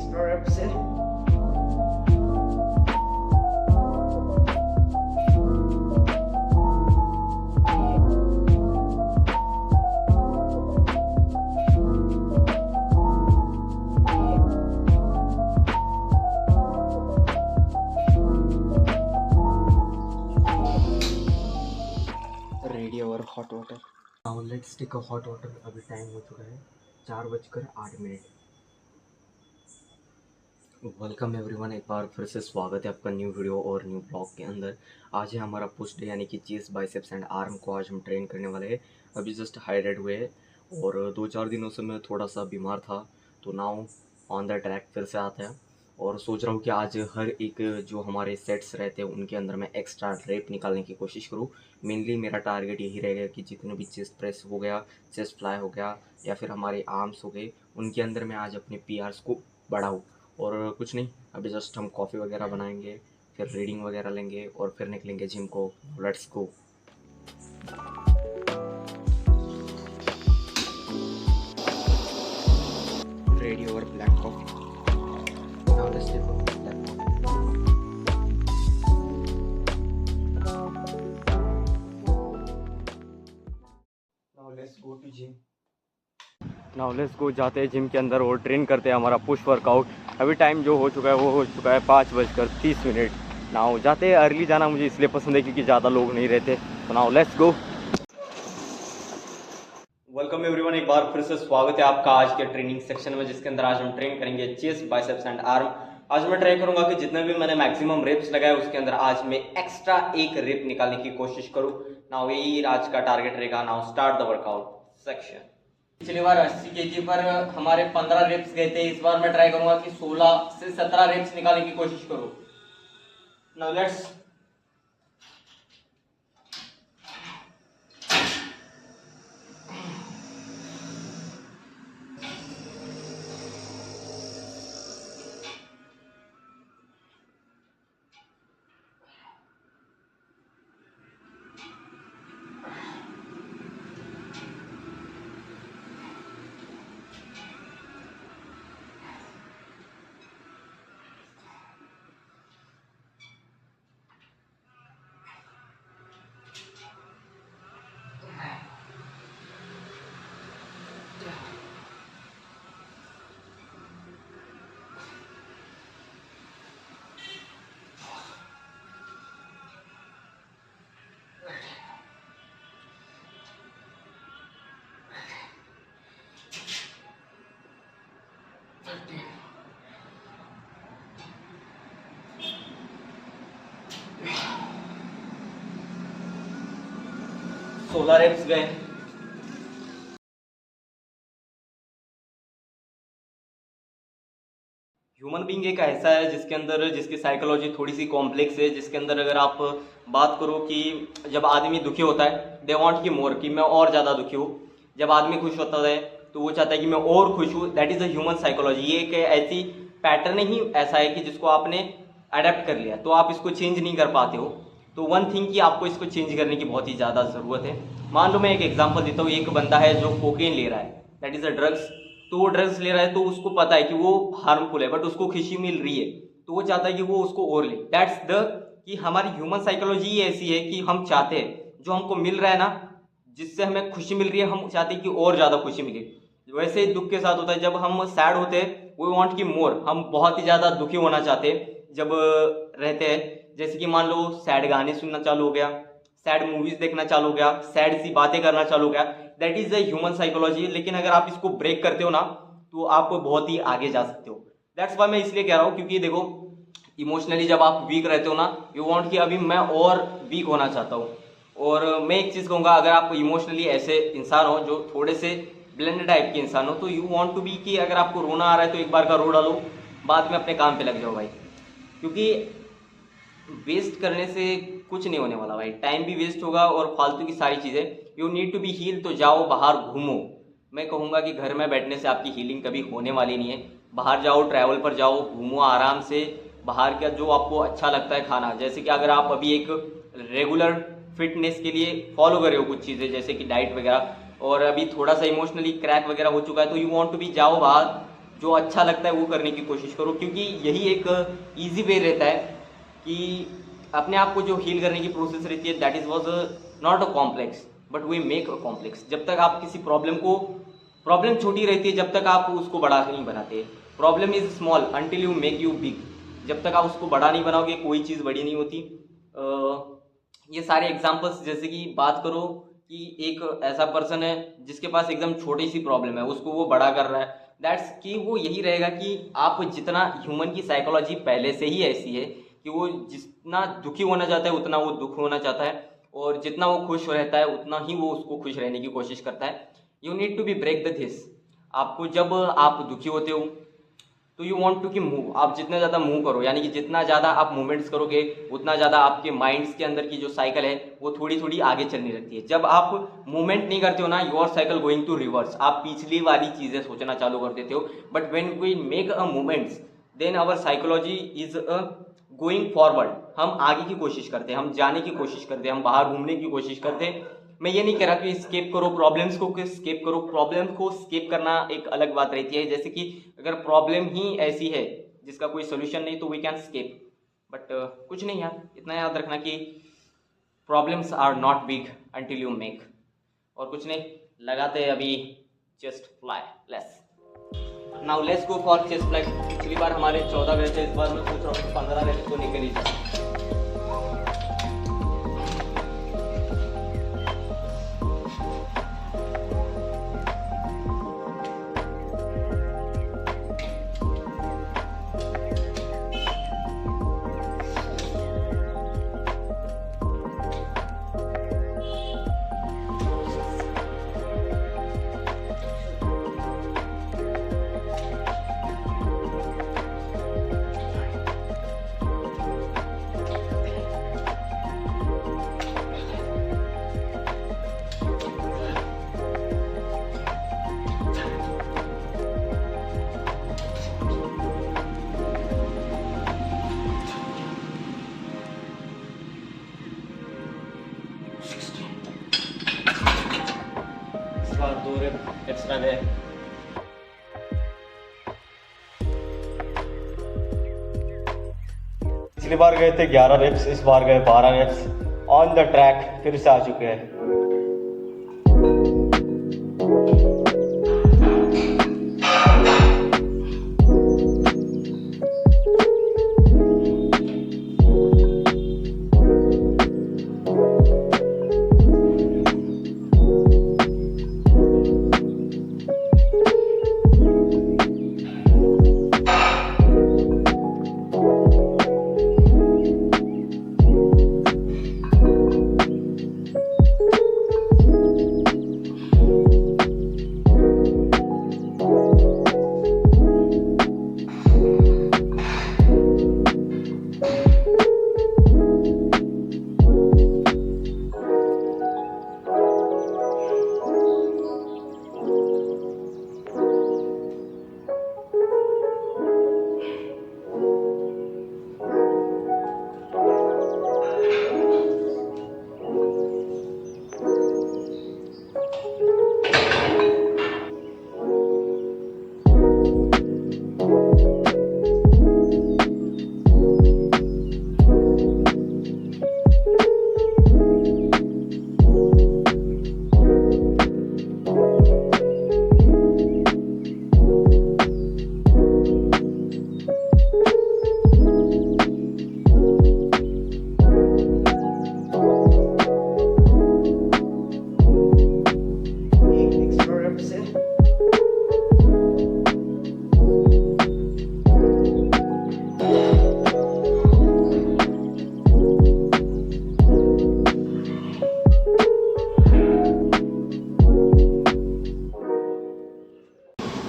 Extra reps है। Ready और hot water. Now let's take a hot water. अभी time हो चुका है 4:08। वेलकम एवरीवन, एक बार फिर से स्वागत है आपका न्यू वीडियो और न्यू ब्लॉग के अंदर। आज है हमारा पुश डे, यानी कि चेस्ट, बाइसेप्स एंड आर्म को आज हम ट्रेन करने वाले हैं। अभी जस्ट हाइड्रेट हुए हैं और 2-4 दिनों से मैं थोड़ा सा बीमार था, तो नाउ ऑन द ट्रैक फिर से आता है और सोच रहा हूँ कि आज हर एक जो हमारे सेट्स रहते हैं उनके अंदर मैं एक्स्ट्रा रेप निकालने की कोशिश करूँ। मेनली मेरा टारगेट यही रहेगा कि जितने भी चेस्ट प्रेस हो गया, चेस्ट फ्लाई हो गया या फिर हमारे आर्म्स हो गए, उनके अंदर मैं आज अपने पीआर्स को बढ़ाऊँ। और कुछ नहीं, अभी जस्ट हम कॉफ़ी वगैरह बनाएंगे, फिर रीडिंग वगैरह लेंगे और फिर निकलेंगे जिम को। Let's go. रेडी और black coffee. Now let's take black coffee. Now let's go to gym. Now let's go, जाते हैं जिम के अंदर और ट्रेन करते हैं हमारा पुश वर्कआउट। अभी टाइम जो हो चुका है वो हो चुका है 5:30। नाउ जाते हैं, अर्ली जाना मुझे इसलिए पसंद है क्योंकि ज़्यादा लोग नहीं रहते। तो now let's go. Welcome everyone, एक बार फिर से स्वागत है आपका आज के ट्रेनिंग सेक्शन में, जिसके अंदर आज हम ट्रेन करेंगे चेस्ट, बाइसेप्स एंड आर्म। आज मैं ट्राई करूंगा कि जितने भी मैंने मैक्सिमम रेप्स लगाए उसके अंदर आज मैं एक्स्ट्रा एक रेप निकालने की कोशिश करूं। नाउ यही आज का टारगेट रहेगा। Now start the workout section. पिछली बार 80 kg पर हमारे 15 रेप्स गए थे। इस बार मैं ट्राई करूंगा कि 16 से 17 रेप्स निकालने की कोशिश करूं। Now let's. सोलह रेप्स गए। ह्यूमन बीइंग एक ऐसा है जिसकी साइकोलॉजी थोड़ी सी कॉम्प्लेक्स है, जिसके अंदर अगर आप बात करो कि जब आदमी दुखी होता है दे वांट की मोर, कि मैं और ज़्यादा दुखी हूँ। जब आदमी खुश होता है तो वो चाहता है कि मैं और खुश हूँ। That is a human psychology. ये एक ऐसी पैटर्न ही ऐसा है कि जिसको आपने अडेप्ट कर लिया तो आप इसको चेंज नहीं कर पाते हो। तो वन थिंग कि आपको इसको चेंज करने की बहुत ही ज़्यादा ज़रूरत है। मान लो मैं एक एग्जांपल देता हूँ, एक बंदा है जो कोकेन ले रहा है, दैट इज़ अ ड्रग्स। तो वो ड्रग्स ले रहा है तो उसको पता है कि वो हार्मफुल है, बट उसको खुशी मिल रही है तो वो चाहता है कि वो उसको और ले। दैट्स द कि हमारी ह्यूमन साइकोलॉजी ऐसी है कि हम चाहते हैं जो हमको मिल रहा है ना, जिससे हमें खुशी मिल रही है, हम चाहते हैं कि और ज़्यादा खुशी मिले। वैसे ही दुख के साथ होता है। जब हम सैड होते हैं वी वांट की मोर, हम बहुत ही ज़्यादा दुखी होना चाहते हैं जब रहते हैं। जैसे कि मान लो सैड गाने सुनना चालू हो गया, सैड मूवीज देखना चालू हो गया, सैड सी बातें करना चालू हो गया। That is the human psychology. लेकिन अगर आप इसको ब्रेक करते हो ना तो आप बहुत ही आगे जा सकते हो। दैट्स वाई मैं इसलिए कह रहा हूँ क्योंकि देखो, इमोशनली जब आप वीक रहते हो ना, यू वांट कि अभी मैं और वीक होना चाहता हूँ। और मैं एक चीज़ कहूँगा, अगर आप इमोशनली ऐसे इंसान हो जो थोड़े से ब्लेंड टाइप के इंसान हो, तो यू वांट टू बी कि अगर आपको रोना आ रहा है तो एक बार का रो डालो, बाद में अपने काम पे लग जाओ भाई। क्योंकि वेस्ट करने से कुछ नहीं होने वाला भाई, टाइम भी वेस्ट होगा और फालतू की सारी चीज़ें। You need to be heal, तो जाओ बाहर घूमो। मैं कहूँगा कि घर में बैठने से आपकी हीलिंग कभी होने वाली नहीं है। बाहर जाओ, ट्रैवल पर जाओ, घूमो आराम से। बाहर का जो आपको अच्छा लगता है खाना, जैसे कि अगर आप अभी एक रेगुलर फिटनेस के लिए फॉलो कर रहे हो कुछ चीज़ें जैसे कि डाइट वगैरह, और अभी थोड़ा सा इमोशनली क्रैक वगैरह हो चुका है तो यू वांट टू बी, जाओ बाहर, जो अच्छा लगता है वो करने की कोशिश करो, क्योंकि यही एक ईजी वे रहता है कि अपने आप को जो हील करने की प्रोसेस रहती है, that is was not a complex but we make a complex. जब तक आप किसी प्रॉब्लम छोटी रहती है जब तक आप उसको बड़ा नहीं बनाते। Problem is small until you make you big. जब तक आप उसको बड़ा नहीं बनाओगे कोई चीज़ बड़ी नहीं होती। ये सारे एग्जाम्पल्स, जैसे कि बात करो कि एक ऐसा पर्सन है जिसके पास एकदम छोटी सी प्रॉब्लम है, उसको वो बड़ा कर रहा है, दैट्स कि वो यही रहेगा कि आप जितना, ह्यूमन की साइकोलॉजी पहले से ही ऐसी है कि वो जितना दुखी होना चाहता है उतना वो दुख होना चाहता है, और जितना वो खुश रहता है उतना ही वो उसको खुश रहने की कोशिश करता है। You need to be break the this. आपको जब आप दुखी होते हो तो यू वांट टू कि मूव, आप जितना ज़्यादा मूव करो, यानी कि जितना ज़्यादा आप मूवमेंट्स करोगे उतना ज़्यादा आपके माइंड्स के अंदर की जो साइकिल है वो थोड़ी थोड़ी आगे चलने लगती है। जब आप मूवमेंट नहीं करते हो ना, your cycle going to reverse, आप पिछली वाली चीज़ें सोचना चालू कर देते हो। But when we make a movements then our psychology is going forward. हम आगे की कोशिश करते हैं, हम जाने की कोशिश करते हैं, हम बाहर घूमने की कोशिश करते हैं। मैं ये नहीं कह रहा कि स्केप करो प्रॉब्लम्स को, स्केप करो, प्रॉब्लम को स्केप करना एक अलग बात रहती है। जैसे कि अगर प्रॉब्लम ही ऐसी है जिसका कोई सोल्यूशन नहीं तो वी कैन स्केप, बट कुछ नहीं यार, इतना याद रखना कि problems are not big until you make. और कुछ नहीं, लगाते हैं अभी चेस्ट फ्लाई लेस। Now let's go for chest fly. पिछली बार हमारे 14 गए थे, इस बार मैं सोच रहा हूँ 15 रेप्स तो निकल ही जाए। इस बार 2 रेप एक्स्ट्रा गए। पिछली बार गए थे 11 रेप्स, इस बार गए 12 रेप्स। ऑन द ट्रैक फिर से आ चुके हैं।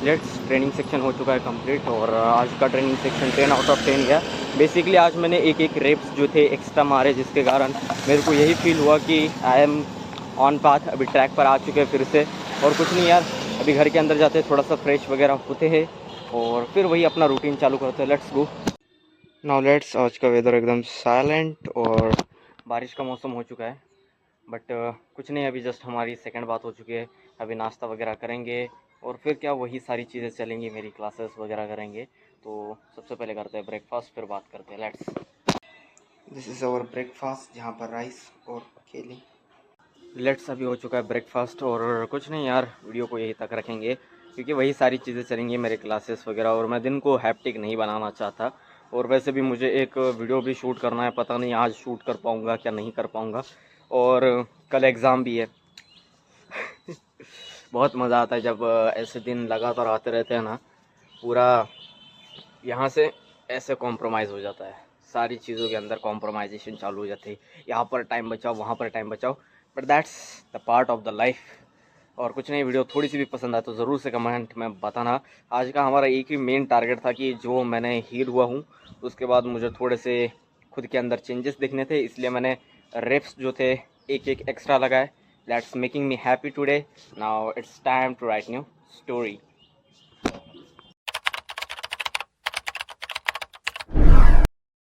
लेट्स ट्रेनिंग सेक्शन हो चुका है कंप्लीट, और आज का ट्रेनिंग सेक्शन 10 आउट ऑफ 10 गया। बेसिकली आज मैंने एक रेप्स जो थे एक्स्ट्रा मारे, जिसके कारण मेरे को यही फील हुआ कि आई एम ऑन पाथ, अभी ट्रैक पर आ चुके हैं फिर से। और कुछ नहीं यार, अभी घर के अंदर जाते हैं, थोड़ा सा फ्रेश वगैरह होते हैं और फिर वही अपना रूटीन चालू करते हैं। Let's go now let's. आज का वेदर एकदम साइलेंट और बारिश का मौसम हो चुका है, बट कुछ नहीं, अभी जस्ट हमारी सेकंड बात हो चुकी है। अभी नाश्ता वगैरह करेंगे और फिर क्या वही सारी चीज़ें चलेंगी, मेरी क्लासेस वगैरह करेंगे। तो सबसे पहले करते हैं ब्रेकफास्ट, फिर बात करते हैं। Let's, this is our breakfast, जहाँ पर राइस और केले। लेट्स, अभी हो चुका है ब्रेकफास्ट, और कुछ नहीं यार, वीडियो को यही तक रखेंगे क्योंकि वही सारी चीज़ें चलेंगी, मेरे क्लासेस वगैरह, और मैं दिन को हैप्टिक नहीं बनाना चाहता। और वैसे भी मुझे एक वीडियो भी शूट करना है, पता नहीं आज शूट कर पाऊँगा क्या नहीं कर पाऊँगा, और कल एग्ज़ाम भी है। बहुत मज़ा आता है जब ऐसे दिन लगातार आते रहते हैं ना, पूरा यहाँ से ऐसे कॉम्प्रोमाइज़ हो जाता है, सारी चीज़ों के अंदर कॉम्प्रोमाइजेशन चालू हो जाती है, यहाँ पर टाइम बचाओ, वहाँ पर टाइम बचाओ, but that's the part of the life. और कुछ नहीं, वीडियो थोड़ी सी भी पसंद आए तो ज़रूर से कमेंट में बताना। आज का हमारा एक ही मेन टारगेट था कि जो मैंने हील हुआ हूँ, उसके बाद मुझे थोड़े से खुद के अंदर चेंजेस दिखने थे, इसलिए मैंने रेप्स जो थे एक एक एक्स्ट्रा लगाए। That's making me happy today. Now it's time to write new story.